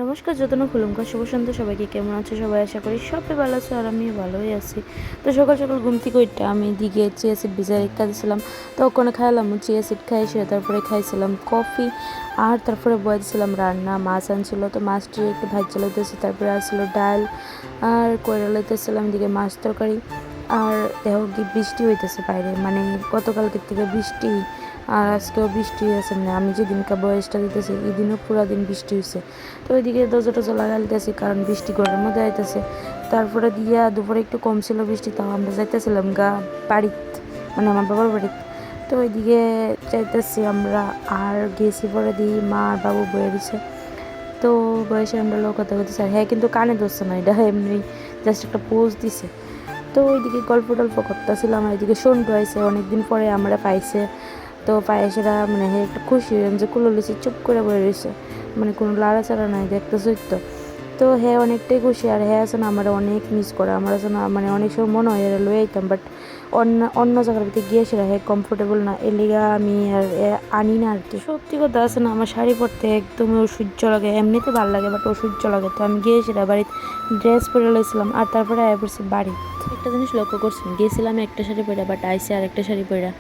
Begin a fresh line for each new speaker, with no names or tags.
নমস্কার, যতন খুলুমকা শুভ সন্ধ্যা সবাইকে। কেমন আছো সবাই? আশা করি সবাই ভালো আছো আর আমি ভালোই আছি। তো সকাল সকাল ঘুম থেকে উঠতে আমি দিকে চিয়া সিড ভিজাই রেখে দিয়েছিলাম। তো ওখানে খাইলাম চিয়া সিড খাইছে, তারপরে খাইছিলাম কফি আর তারপরে বয়েছিলাম রান্না। মাছ আনছিল, তো মাছটি একটু ভাজা লইতেছি, তারপরে আসছিল ডাল আর কয়রা লইতেছিলাম দিকে মাছ তরকারি। আর দেখো কি বৃষ্টি হইতেছে বাইরে, মানে গতকালকের থেকে বৃষ্টি আর আজকেও বৃষ্টি হয়েছে। মানে আমি যেদিনকে বয়সটা দিতেছি এই দিনও পুরো দিন বৃষ্টি হয়েছে। তো ওইদিকে দরজা টজা লাগাই দিতেছি, কারণ বৃষ্টি ঘরের মধ্যে আইতেছে। তারপরে দিয়া দুপুরে একটু কম ছিল বৃষ্টি, তাও আমরা যাইতেছিলাম বাড়িত, মানে আমার বাবার বাড়িত। তো ওইদিকে যাইতেছি আমরা, আর গেছি পরে দিই মা আর বাবু বয়ে দিছে। তো বয়সে আমরা লোক কথা বলতেছি, আর হ্যাঁ কিন্তু কানে ধরছে না, এটা এমনি জাস্ট একটা পোজ দিছে। তো ওইদিকে গল্প টল্প করতেছিলাম, আর এদিকে সন্টু আইসে অনেকদিন পরে আমরা পাইছে। তো পায়েসেরা মানে হ্যাঁ একটু খুশি হলাম যে কুলো লিচি চুপ করে বয়ে রয়েছে, মানে কোনো লাড়াচাড়া নাই, দেখতেছই তো। তো হ্যাঁ অনেকটাই খুশি, আর হ্যাঁ আছে না আমার অনেক মিস করে। আমার আছে না মানে অনেক সময় মনে হয় এরা লয়ে আইতাম, বাট অন্য অন্য জায়গার ভিতরে গিয়ে সেটা হ্যাঁ কমফোর্টেবল না, এর লিগা আমি আর আনি না আর কি। সত্যি কথা আছে না, আমার শাড়ি পরতে একদমই অসহ্য লাগে, এমনিতে ভালো লাগে বাট অসহ্য লাগে। তো আমি গিয়ে সেটা বাড়িতে ড্রেস পরে লইছিলাম, আর তারপরে আয়া পড়ছি বাড়ি। একটা জিনিস লক্ষ্য করছি, গিয়েছিলাম একটা শাড়ি পরে বাট আইসে আর একটা শাড়ি পরে।